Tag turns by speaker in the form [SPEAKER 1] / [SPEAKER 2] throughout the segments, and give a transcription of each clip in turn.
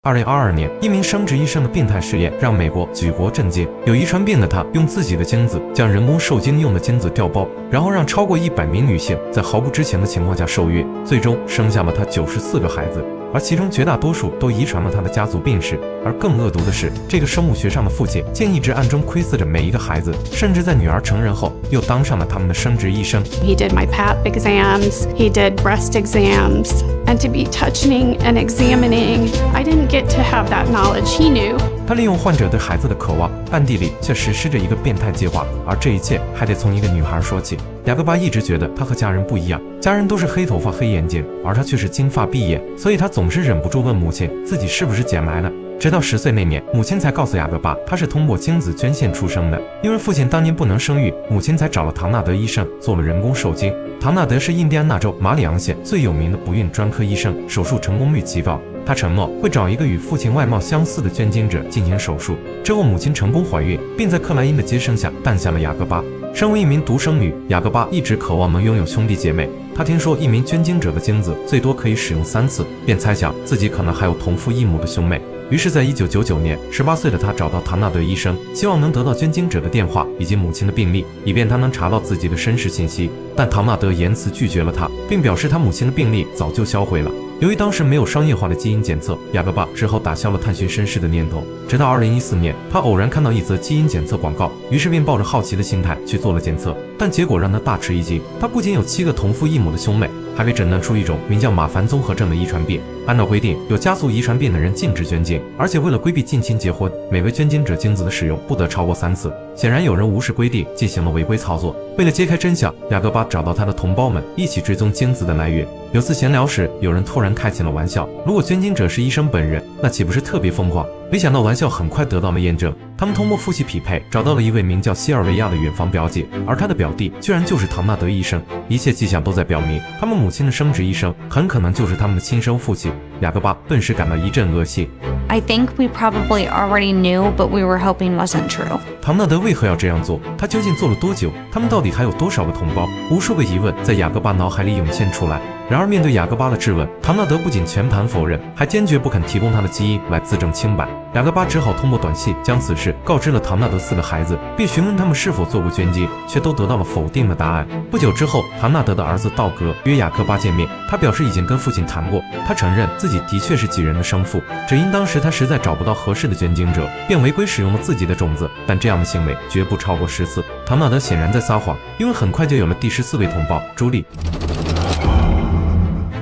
[SPEAKER 1] 2022年，一名生殖医生的病态实验让美国举国震惊。有遗传病的他用自己的精子将人工受精用的精子调包，然后让超过100名女性在毫不知情的情况下受孕，最终生下了他94个孩子，而其中绝大多数都遗传了他的家族病史。而更恶毒的是，这个生物学上的父亲竟一直暗中窥伺着每一个孩子，甚至在女儿成人后又当上了他们的生殖医生。
[SPEAKER 2] He did my Pap exams, he did breast exams, and to be touching and examining, I didn't get to have that knowledge. He knew.
[SPEAKER 1] 他利用患者对孩子的渴望，暗地里却实施着一个变态计划，而这一切还得从一个女孩说起。雅各巴一直觉得他和家人不一样，家人都是黑头发黑眼睛，而他却是金发碧眼，所以他总是忍不住问母亲自己是不是捡来的。直到10岁那年，母亲才告诉雅各巴，他是通过精子捐献出生的。因为父亲当年不能生育，母亲才找了唐纳德医生做了人工受精。唐纳德是印第安纳州马里昂县最有名的不孕专科医生，手术成功率极高。他承诺会找一个与父亲外貌相似的捐精者进行手术。之后，母亲成功怀孕，并在克莱因的接生下诞下了雅各巴。身为一名独生女，雅各巴一直渴望能拥有兄弟姐妹。他听说一名捐精者的精子最多可以使用3次，便猜想自己可能还有同父异母的兄妹。于是，在1999年，18岁的他找到唐纳德医生，希望能得到捐精者的电话以及母亲的病历，以便他能查到自己的身世信息。但唐纳德严词拒绝了他，并表示他母亲的病历早就销毁了。由于当时没有商业化的基因检测，雅各巴只好打消了探寻身世的念头。直到2014年，他偶然看到一则基因检测广告，于是便抱着好奇的心态去做了检测，但结果让他大吃一惊。他不仅有7个同父异母的兄妹，还被诊断出一种名叫马凡综合症的遗传病。按照规定，有家族遗传病的人禁止捐精，而且为了规避近亲结婚，每位捐精者精子的使用不得超过3次。显然有人无视规定，进行了违规操作。为了揭开真相，雅各巴找到他的同胞们一起追踪精子的来源。有次闲聊时，有人突然开起了玩笑，如果捐精者是医生本人，那岂不是特别疯狂？没想到玩笑很快得到了验证，他们通过父系匹配找到了一位名叫西尔维亚的远房表姐，而她的表弟居然就是唐纳德医生。一切迹象都在表明，他们母亲的生殖医生很可能就是他们的亲生父亲。雅各巴顿时感到一阵恶心。
[SPEAKER 3] I think we probably already knew, but we were hoping wasn't true.
[SPEAKER 1] 唐纳德为何要这样做？他究竟做了多久？他们到底还有多少个同胞？无数个疑问在雅各巴脑海里涌现出来。然而面对雅各巴的质问，唐纳德不仅全盘否认，还坚决不肯提供他的基因来自证清白。雅各巴只好通过短信将此事告知了唐纳德4个孩子，并询问他们是否做过捐精，却都得到了否定的答案。不久之后，唐纳德的儿子道格约雅各巴见面，他表示已经跟父亲谈过，他承认自己的确是几人的生父，只因当时他实在找不到合适的捐精者，便违规使用了自己的种子，但这样的行为绝不超过10次。唐纳德显然在撒谎，因为很快就有了第14位同胞朱莉。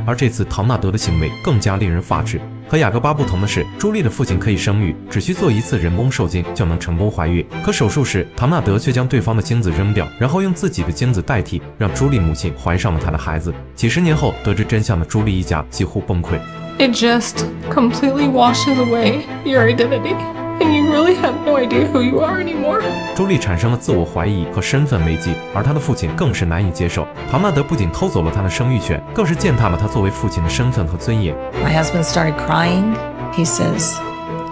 [SPEAKER 1] 而这次唐纳德的行为更加令人发指。和雅各巴不同的是，朱莉的父亲可以生育，只需做1次人工受精就能成功怀孕。可手术时，唐纳德却将对方的精子扔掉，然后用自己的精子代替，让朱莉母亲怀上了他的孩子。几十年后，得知真相的朱莉一家几乎崩溃。
[SPEAKER 4] It just completely washes away your identity, and you really have no idea who you are anymore.
[SPEAKER 1] 朱莉产生了自我怀疑和身份危机，而她的父亲更是难以接受。唐纳德不仅偷走了他的生育权，更是践踏了他作为父亲的身份和尊严。
[SPEAKER 5] My husband started crying. He says,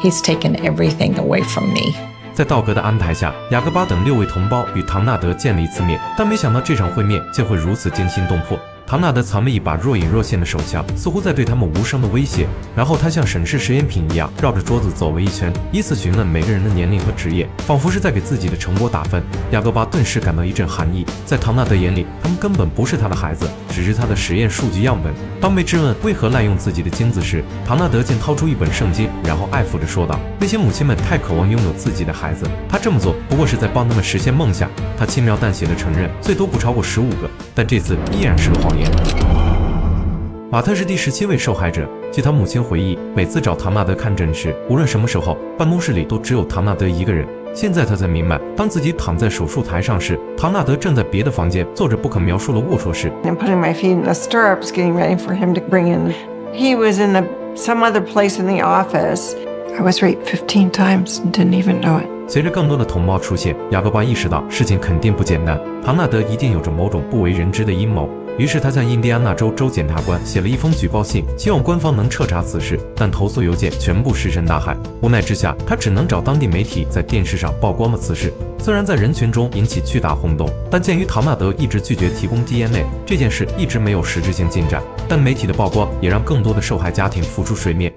[SPEAKER 5] he's taken everything away from me.
[SPEAKER 1] 在道格的安排下，雅各巴等6位同胞与唐纳德见了一次面，但没想到这场会面竟会如此惊心动魄。唐纳德藏了一把若隐若现的手枪，似乎在对他们无声的威胁。然后他像审视实验品一样，绕着桌子走了一圈，依次询问每个人的年龄和职业，仿佛是在给自己的成果打分。雅各巴顿时感到一阵寒意。在唐纳德眼里，他们根本不是他的孩子，只是他的实验数据样本。当被质问为何滥用自己的精子时，唐纳德竟掏出一本圣经，然后爱抚着说道：“那些母亲们太渴望拥有自己的孩子，他这么做不过是在帮他们实现梦想。”他轻描淡写的承认，最多不超过15个，但这次依然是个谎言。马特是第17位受害者。据他母亲回忆，每次找唐纳德看诊时，无论什么时候，办公室里都只有唐纳德一个人。现在他才明白，当自己躺在手术台上时，唐纳德正在别的房间做着不可描述的龌龊事。
[SPEAKER 6] I'm putting my feet in the stirrups, getting ready for him to bring in. He was in some other place in the office. I was raped 15 times and didn't even know it.
[SPEAKER 1] 随着更多的同胞出现，雅各巴意识到事情肯定不简单，唐纳德一定有着某种不为人知的阴谋。于是他向印第安纳州州检察官写了一封举报信，希望官方能彻查此事，但投诉邮件全部石沉大海。无奈之下，他只能找当地媒体在电视上曝光了此事。虽然在人群中引起巨大轰动，但鉴于唐纳德一直拒绝提供 DNA， 这件事一直没有实质性进展。但媒体的曝光也让更多的受害家庭浮出水面。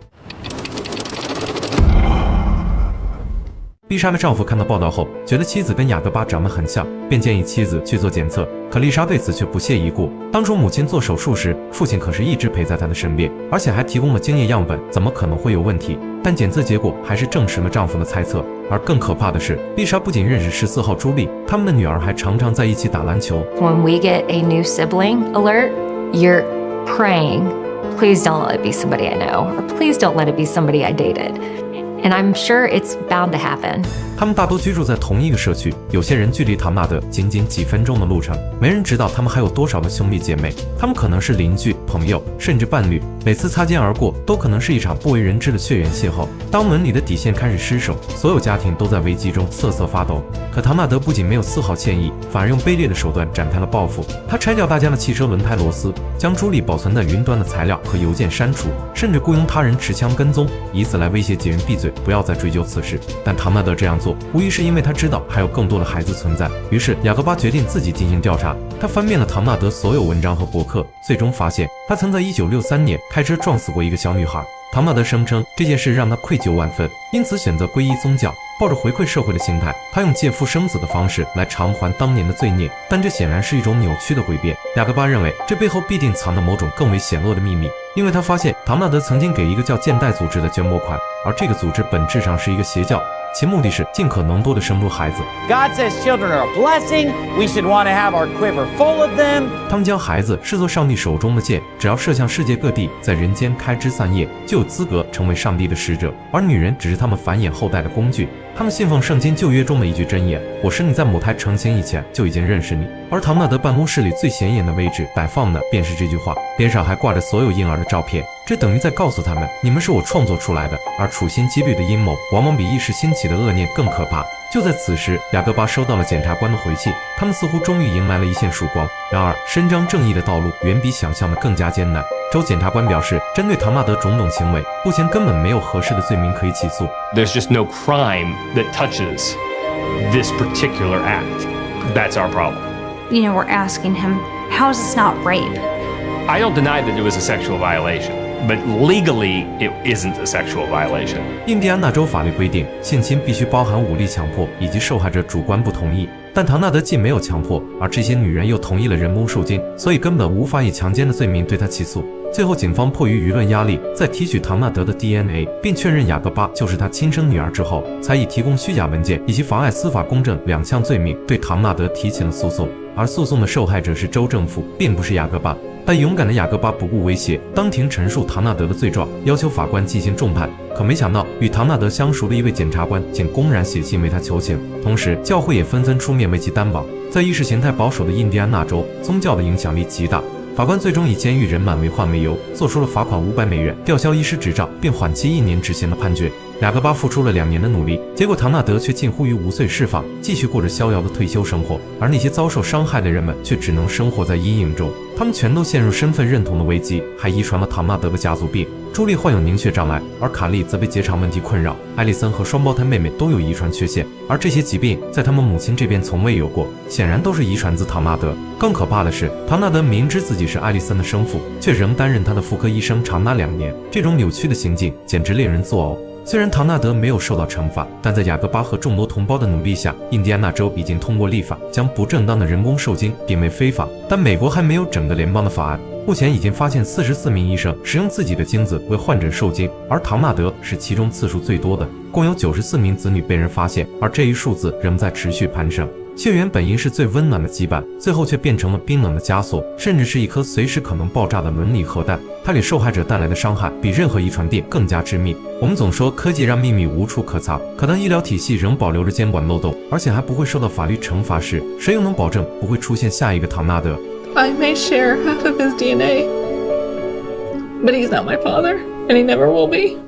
[SPEAKER 1] 丽莎的丈夫看到报道后，觉得妻子跟雅各巴长得很像，便建议妻子去做检测。可丽莎对此却不屑一顾。当初母亲做手术时，父亲可是一直陪在她的身边，而且还提供了精液样本，怎么可能会有问题？但检测结果还是证实了丈夫的猜测。而更可怕的是，丽莎不仅认识14号朱莉，他们的女儿还常常在一起打篮球。
[SPEAKER 7] When we get a new sibling alert, you're praying, please don't let it be somebody I know, or please don't let it be somebody I dated. And I'm sure it's bound to happen.
[SPEAKER 1] 他们大多居住在同一个社区，有些人距离唐纳德仅几分钟的路程。没人知道他们还有多少个兄弟姐妹，他们可能是邻居、朋友，甚至伴侣。每次擦肩而过，都可能是一场不为人知的血缘邂逅。当伦理的底线开始失守，所有家庭都在危机中瑟瑟发抖。可唐纳德不仅没有丝毫歉意，反而用卑劣的手段展开了报复。他拆掉大家的汽车轮胎螺丝，将朱莉保存在云端的材料和邮件删除，甚至雇佣他人持枪跟踪，以此来威胁警员闭嘴，不要再追究此事。但唐纳德这样做，无疑是因为他知道还有更多的孩子存在。于是雅各巴决定自己进行调查。他翻遍了唐纳德所有文章和博客，最终发现他曾在1963年开车撞死过一个小女孩。唐纳德声称这件事让他愧疚万分，因此选择皈依宗教。抱着回馈社会的心态，他用借腹生子的方式来偿还当年的罪孽，但这显然是一种扭曲的诡辩。雅各巴认为这背后必定藏着某种更为显露的秘密，因为他发现唐纳德曾经给一个叫建代组织的捐拨款，而这个组织本质上是一个邪教，其目的是尽可能多的生出孩子。
[SPEAKER 8] God says children are a blessing. We should want to have our quiver full of them.
[SPEAKER 1] 他们将孩子视作上帝手中的箭，只要射向世界各地，在人间开枝散叶，就有资格成为上帝的使者。而女人只是他们繁衍后代的工具。他们信奉圣经旧约中的一句箴言：“我使你在母胎成型以前就已经认识你。”而唐纳德办公室里最显眼的位置摆放的便是这句话，边上还挂着所有婴儿的照片。这等于在告诉他们，你们是我创作出来的。而处心积虑的阴谋，往往比一时兴起的恶念更可怕。就在此时，雅各巴收到了检察官的回信，他们似乎终于迎来了一线曙光。然而，伸张正义的道路远比想象的更加艰难。州检察官表示，针对唐纳德种种行为，目前根本没有合适的罪名可以起诉。
[SPEAKER 9] There's just no crime that touches this particular act. That's our problem.
[SPEAKER 3] You know, we're asking him, how is this not rape?
[SPEAKER 9] I don't deny that it was a sexual violation, but legally it isn't a sexual violation.
[SPEAKER 1] 印第安纳州法律规定，性侵必须包含武力强迫以及受害者主观不同意。但唐纳德既没有强迫，而这些女人又同意了人工受精，所以根本无法以强奸的罪名对他起诉。最后，警方迫于舆论压力，在提取唐纳德的 DNA， 并确认雅各巴就是他亲生女儿之后，才以提供虚假文件以及妨碍司法公正2项罪名对唐纳德提起了诉讼。而诉讼的受害者是州政府，并不是雅各巴。但勇敢的雅各巴不顾威胁，当庭陈述唐纳德的罪状，要求法官进行重判。可没想到，与唐纳德相熟的一位检察官竟公然写信为他求情，同时教会也纷纷出面为其担保。在意识形态保守的印第安纳州，宗教的影响力极大。法官最终以监狱人满为患为由，做出了罚款500美元、吊销医师执照，并缓期1年执行的判决。雅各巴付出了2年的努力，结果唐纳德却近乎于5岁释放，继续过着逍遥的退休生活。而那些遭受伤害的人们却只能生活在阴影中，他们全都陷入身份认同的危机，还遗传了唐纳德的家族病。朱莉患有凝血障碍，而卡莉则被结肠问题困扰。艾丽森和双胞胎妹妹都有遗传缺陷，而这些疾病在他们母亲这边从未有过，显然都是遗传自唐纳德。更可怕的是，唐纳德明知自己是艾丽森的生父，却仍担任他的妇科医生长达2年。这种扭曲的行径简直令人作呕。虽然唐纳德没有受到惩罚，但在雅各巴和众多同胞的努力下，印第安纳州已经通过立法，将不正当的人工受精定为非法。但美国还没有整个联邦的法案。目前已经发现44名医生使用自己的精子为患者受精，而唐纳德是其中次数最多的，共有94名子女被人发现，而这一数字仍在持续攀升。血缘本应是最温暖的羁绊，最后却变成了冰冷的枷锁，甚至是一颗随时可能爆炸的伦理核弹。它给受害者带来的伤害比任何遗传病更加致命。我们总说科技让秘密无处可藏，可当医疗体系仍保留着监管漏洞，而且还不会受到法律惩罚时，谁又能保证不会出现下一个唐纳德？
[SPEAKER 4] I may share half of his DNA, but he's not my father, and he never will be.